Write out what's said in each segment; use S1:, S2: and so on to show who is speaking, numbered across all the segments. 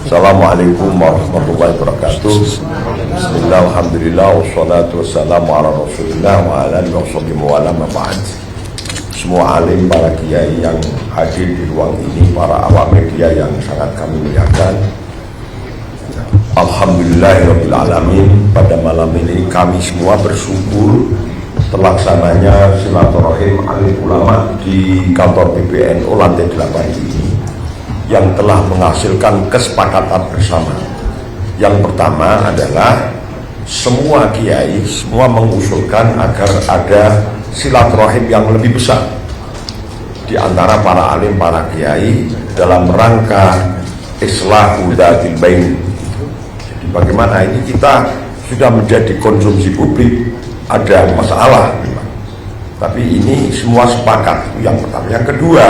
S1: Assalamualaikum warahmatullahi wabarakatuh. Bismillah, alhamdulillah, wassalatu wassalamu ala rasulillah wa ala alihi wa sahbihi wa ala ma'ba'd. Semua alim, para kiai yang hadir di ruang ini, para awam media yang sangat kami muliakan, alhamdulillahirabbil alamin. Pada malam ini kami semua bersyukur terlaksananya silaturahim alim ulama di kantor PBNU lantai 8 ini, yang telah menghasilkan kesepakatan bersama. Yang pertama adalah semua kiai semua mengusulkan agar ada silaturahim yang lebih besar di antara para alim, para kiai dalam rangka islahu dzatil bain. Jadi bagaimana ini kita sudah menjadi konsumsi publik, ada masalah memang. Tapi ini semua sepakat, itu yang pertama. Yang kedua,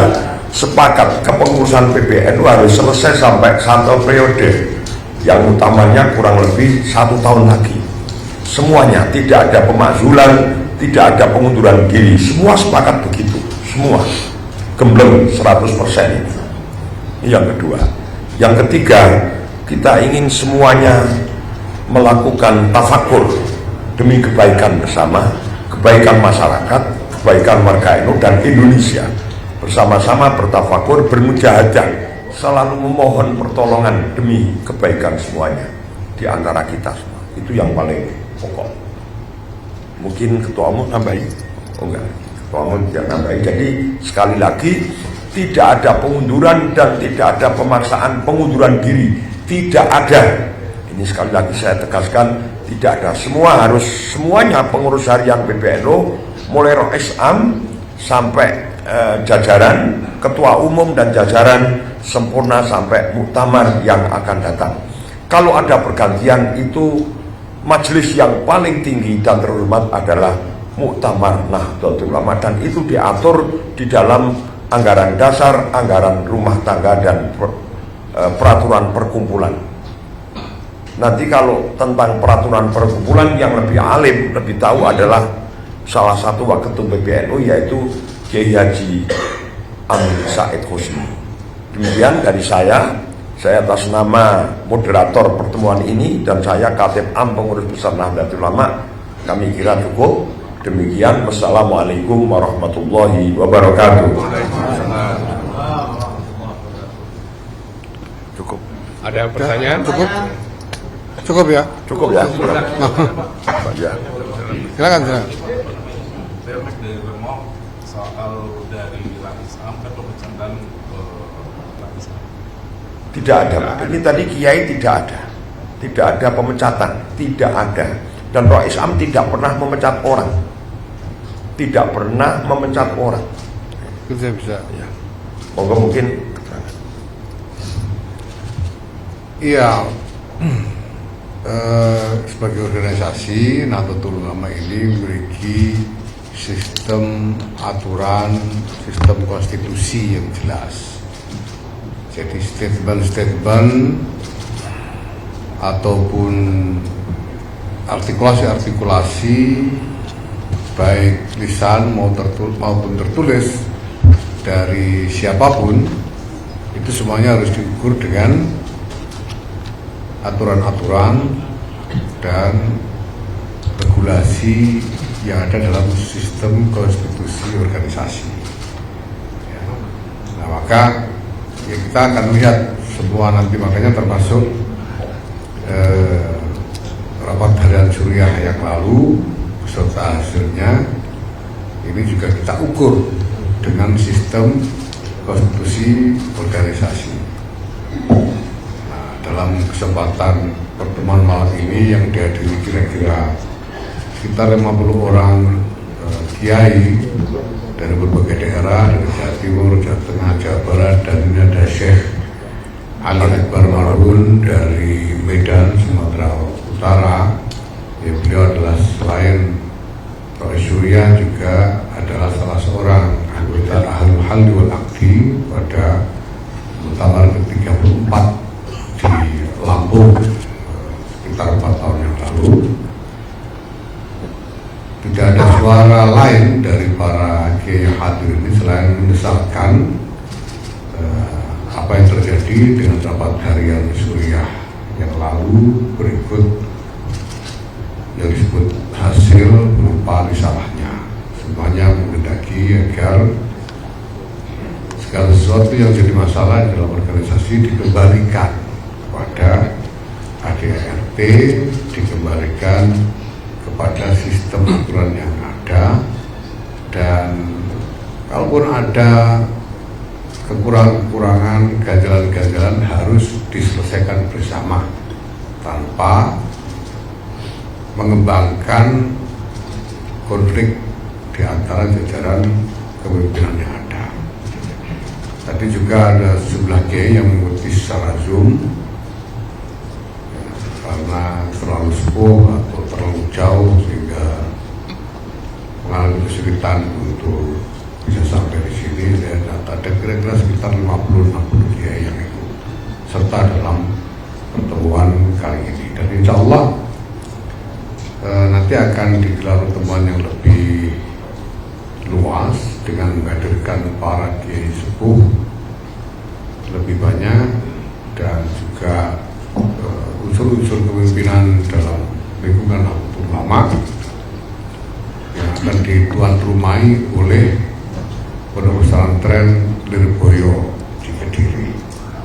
S1: sepakat kepengurusan PBNU harus selesai sampai 1 periode, yang utamanya kurang lebih 1 tahun lagi. Semuanya, tidak ada pemakzulan, tidak ada pengunduran diri, semua sepakat begitu, semua gembleng 100% ini. Ini yang kedua. Yang ketiga, kita ingin semuanya melakukan tafakur demi kebaikan bersama, kebaikan masyarakat, kebaikan warga NU dan Indonesia. Bersama-sama bertafakur, bermujahadah, selalu memohon pertolongan demi kebaikan semuanya di antara kita semua. Itu yang paling pokok. Mungkin ketua umum nambahin? Oh enggak, ketua umum tidak nambahin. Jadi sekali lagi, tidak ada pengunduran dan tidak ada pemaksaan pengunduran diri, tidak ada. Ini sekali lagi saya tegaskan, tidak ada. Semuanya pengurus harian PBNU, mulai Rais Am sampai jajaran ketua umum dan jajaran sempurna sampai muktamar yang akan datang. Kalau ada pergantian, itu majelis yang paling tinggi dan terhormat adalah Muktamar Nahdlatul Ulama, dan itu diatur di dalam anggaran dasar, anggaran rumah tangga dan peraturan perkumpulan. Nanti kalau tentang peraturan perkumpulan yang lebih alim, lebih tahu adalah salah satu waketum PBNU, yaitu Kiai Haji Amir Said Husni. Demikian dari saya atas nama moderator pertemuan ini dan saya Khatib Am Pengurus Besar Nahdlatul Ulama, kami kira cukup. Demikian, wassalamualaikum warahmatullahi wabarakatuh. Cukup.
S2: Ada pertanyaan?
S3: Cukup ya?
S1: Cukup ya? Ya.
S3: Silakan.
S4: Soal dari Rais Am ke pemecatan Rais Am.
S1: Tidak ada. Ini tadi kiai tidak ada pemecatan, tidak ada. Dan Rais Am tidak pernah memecat orang, tidak pernah memecat orang.
S3: Bisa.
S1: Ya. Mungkin.
S3: Iya. Sebagai organisasi, Nahdlatul Ulama ini memiliki sistem aturan, sistem konstitusi yang jelas. Jadi statement-statement ataupun artikulasi-artikulasi baik lisan maupun tertulis dari siapapun, itu semuanya harus diukur dengan aturan-aturan dan regulasi yang ada dalam sistem konstitusi organisasi. Nah, maka ya kita akan lihat semua nanti, makanya termasuk rapat harian Suriah yang lalu beserta hasilnya ini juga kita ukur dengan sistem konstitusi organisasi. Nah, dalam kesempatan pertemuan malam ini yang dihadiri kira-kira sekitar 50 orang kiai dari berbagai daerah, dari Jawa Timur, Jawa Tengah, Jawa Barat, dan ini ada Syekh Ali Akbar Marun dari Medan, Sumatera Utara. Ya, beliau adalah selain Rois Surya juga adalah salah seorang anggota Ahlul Halli wal Aqdi pada muktamar ke-34 di Lampung sekitar 4 tahun yang lalu. Tidak ada suara lain dari para kiai yang hadir ini selain mendesalkan apa yang terjadi dengan rapat harian Suriah lalu berikut yang disebut hasil berupa risalahnya. Semuanya menghendaki agar segala sesuatu yang jadi masalah dalam organisasi dikembalikan kepada ADART, dikembalikan kepada sistem aturan yang ada, dan kalaupun ada kekurangan-kekurangan, ganjalan-ganjalan harus diselesaikan bersama tanpa mengembangkan konflik di antara jajaran kepemimpinan yang ada. Tadi juga ada sejumlah kiai yang mengikuti secara Zoom karena terlalu sepuh atau terlalu jauh sehingga mengalami kesulitan untuk bisa sampai di sini. Dan ada kira-kira sekitar 50-60 kiai yang ikut serta dalam pertemuan kali ini. Dan insya Allah nanti akan digelar pertemuan yang lebih luas dengan menghadirkan para kiai sepuh lebih banyak dan juga unsur-unsur kepemimpinan dalam lingkungan ulama yang akan dituan rumai oleh Pondok Pesantren Lirboyo di Kediri.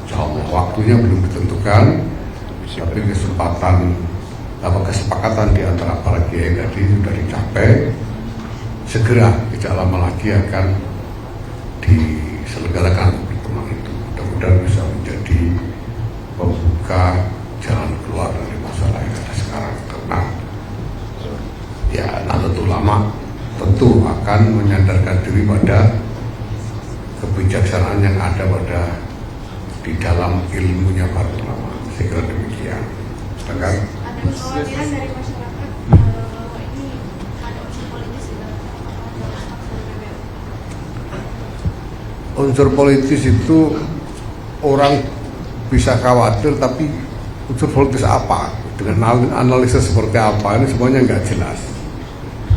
S3: Insyaallah waktunya belum ditentukan, tapi kesepakatan di antara para kiai tadi sudah dicapai. Segera tidak lama lagi akan diselenggarakan pertemuan itu. Mudah-mudahan bisa menjadi pembuka jalan keluar dari masalah yang ada sekarang, karena ya Nahdlatul Ulama tentu akan menyandarkan diri pada kebijaksanaan yang ada di dalam ilmunya para ulama. Saya kira demikian. Sedangkan
S2: ada kekhawatiran dari masyarakat bahwa ini ada unsur politis di dalam PBNU.
S3: Unsur politis itu orang bisa khawatir, tapi unsur politis apa? Dengan analisa seperti apa ini semuanya nggak jelas.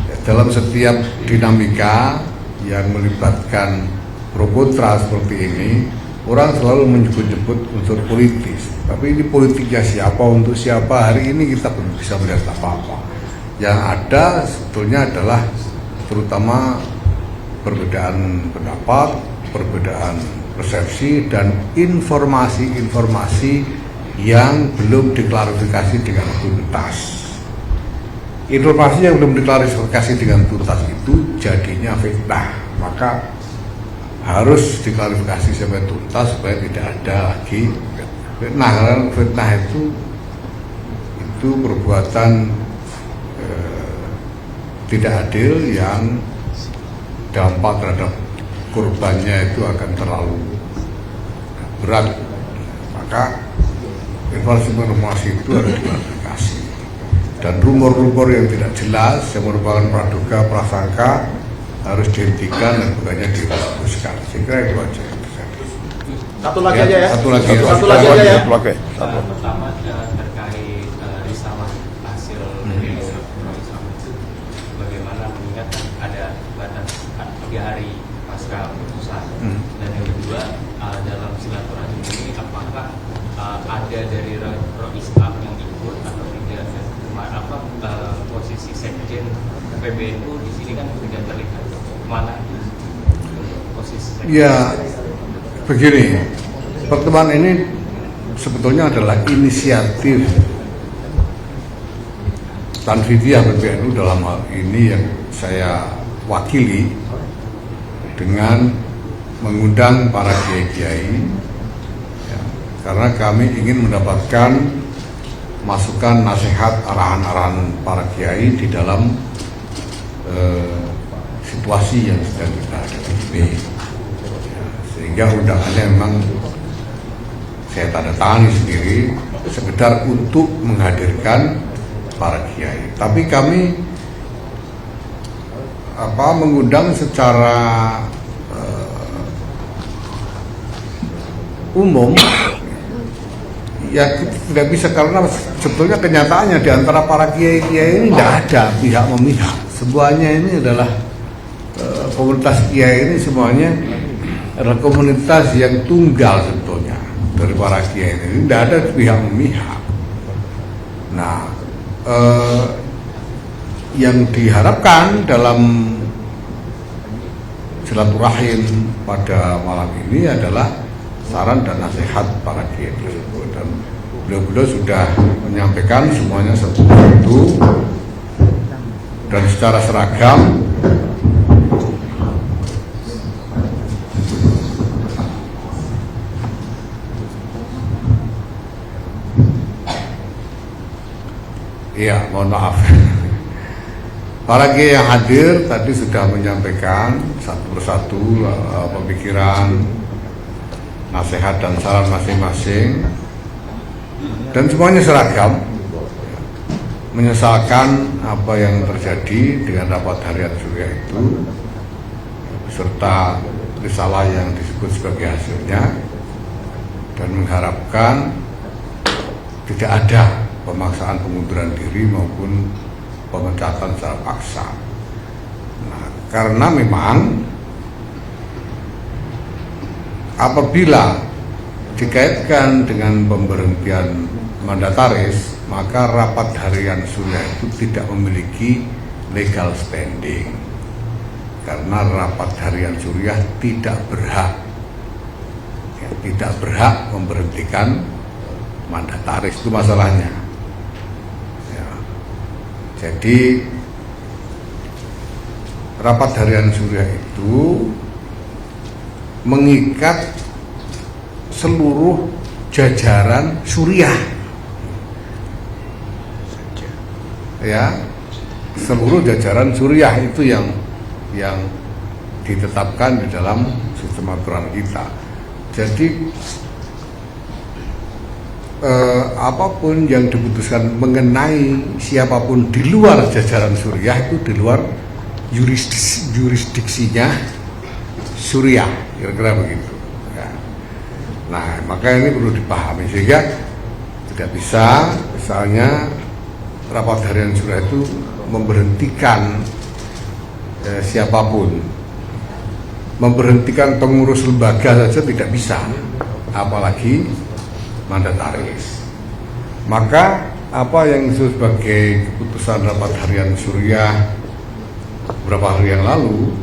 S3: Ya, dalam setiap dinamika yang melibatkan pro kontra seperti ini, orang selalu menyebut-nyebut unsur politis. Tapi ini politiknya siapa, untuk siapa, hari ini kita belum bisa melihat apa-apa. Yang ada sebetulnya adalah terutama perbedaan pendapat, perbedaan persepsi, dan informasi-informasi yang belum diklarifikasi dengan tuntas. Informasi yang belum diklarifikasi dengan tuntas itu jadinya fitnah, maka harus diklarifikasi sampai tuntas supaya tidak ada lagi fitnah. Karena fitnah itu perbuatan tidak adil yang dampak terhadap korbannya itu akan terlalu berat. Maka informasi itu harus diklarifikasi, dan rumor-rumor yang tidak jelas yang merupakan praduga prasangka harus dihentikan dan bukannya dihapuskan. Saya kira itu aja.
S5: Satu lagi aja ya.
S3: Satu lagi
S5: aja ya.
S6: Pertama terkait risalah hasil dari risalah itu, bagaimana mengingat ada batas 3 hari pasca putusan. Dan yang kedua, dalam silaturahmi ini apakah ada dari Rois Am yang ikut atau tidak? Posisi sekjen PBNU di sini kan tidak terlihat. Mana posisi sekjen?
S3: Ya, begini, pertemuan ini sebetulnya adalah inisiatif Tanfidiyah PBNU dalam hal ini yang saya wakili, dengan mengundang para kiai-kiai ya, karena kami ingin mendapatkan masukan, nasihat, arahan-arahan para kiai di dalam situasi yang sedang kita hadapi ini. Sehingga undangannya memang saya tanda tangani sendiri sekedar untuk menghadirkan para kiai. Tapi kami mengundang secara umum ya tidak bisa, karena sebetulnya kenyataannya di antara para kiai-kiai ini tidak ada pihak memihak. Semuanya ini adalah komunitas kiai ini semuanya adalah komunitas yang tunggal sebetulnya dari para kiai ini, tidak ada pihak memihak. Nah, yang diharapkan dalam silaturahim pada malam ini adalah saran dan nasihat para kiai tersebut, dan beliau-beliau sudah menyampaikan semuanya satu-satu dan secara seragam. Iya, mohon maaf. Para kiai yang hadir tadi sudah menyampaikan satu persatu pemikiran, nasihat dan saran masing-masing, dan semuanya seragam, menyesalkan apa yang terjadi dengan rapat harian Surya itu serta risalah yang disebut sebagai hasilnya, dan mengharapkan tidak ada pemaksaan pengunduran diri maupun pemecatan secara paksa. Nah, karena memang apabila dikaitkan dengan pemberhentian mandataris, maka rapat harian Surya itu tidak memiliki legal standing, karena rapat harian Surya tidak berhak memberhentikan mandataris. Itu masalahnya. Jadi rapat harian Surya itu mengikat seluruh jajaran Suriah, ya, seluruh jajaran Suriah itu yang ditetapkan di dalam sistem aturan kita. Jadi apapun yang diputuskan mengenai siapapun di luar jajaran Suriah itu di luar jurisdiksinya Suriah, kira-kira begitu ya. Nah, maka ini perlu dipahami, sehingga tidak bisa misalnya rapat harian Suriah itu memberhentikan siapapun, memberhentikan pengurus lembaga saja tidak bisa, apalagi mandataris. Maka apa yang disebut sebagai keputusan rapat harian Suriah beberapa hari yang lalu,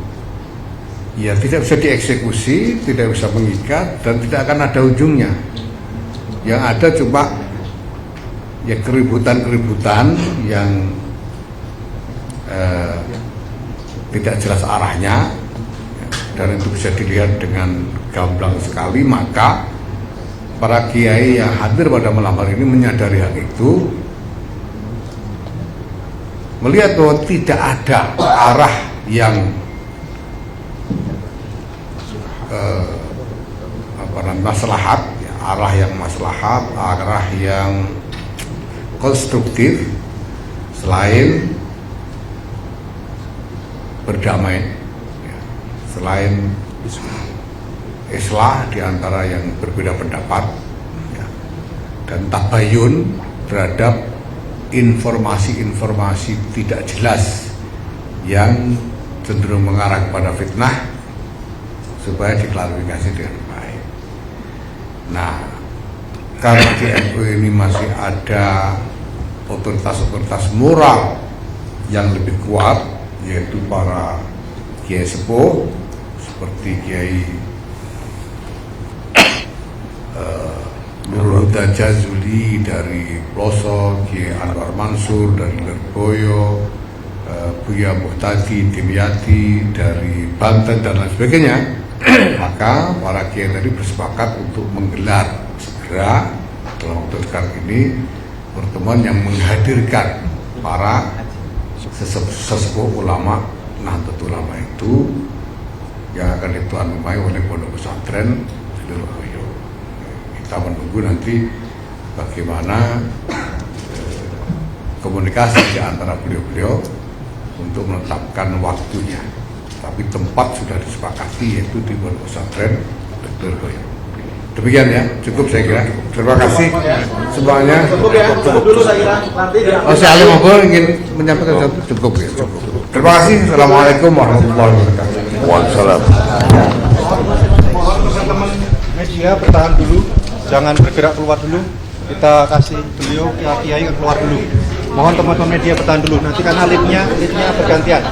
S3: ya tidak bisa dieksekusi, tidak bisa mengikat, dan tidak akan ada ujungnya. Yang ada cuma ya keributan-keributan yang tidak jelas arahnya, dan itu bisa dilihat dengan gamblang sekali. Maka para kiai yang hadir pada malam hari ini menyadari hal itu, melihat bahwa tidak ada arah yang maslahat, ya, arah yang maslahat, arah yang konstruktif selain berdamai, ya, selain islah di antara yang berbeda pendapat, ya, dan tabayun terhadap informasi-informasi tidak jelas yang cenderung mengarah kepada fitnah, supaya diklarifikasi dengan baik. Nah, karena di NU ini masih ada otoritas-otoritas moral yang lebih kuat, yaitu para kiai sepuh seperti Kiai Nurul Huda Jazuli dari Pelosok, Kiai Anwar Mansur dari Lirboyo, Buya Muhtadi Dimyati dari Banten dan lain sebagainya. Maka para kiai tadi bersepakat untuk menggelar segera dalam waktu dekat ini pertemuan yang menghadirkan para sesepuh ulama Nahdlatul Ulama itu, yang akan dituan rumah oleh pondok pesantren Lirboyo. Kita menunggu nanti bagaimana komunikasi di antara beliau-beliau untuk menetapkan waktunya. Tapi tempat sudah disepakati, yaitu di pondok pesantren Lirboyo. Demikian ya, cukup saya kira. Terima kasih semuanya.
S5: Cukup ya, cukup dulu saya kira. Nanti
S3: Saya Ali Mabul ingin menyampaikan satu, cukup ya, cukup. Terima kasih. Assalamualaikum warahmatullahi wabarakatuh.
S1: Waalaikumsalam.
S5: mohon teman-teman media bertahan dulu, jangan bergerak keluar dulu. Kita kasih beliau Kiai keluar dulu. Mohon teman-teman media bertahan dulu. Nanti karena liftnya bergantian.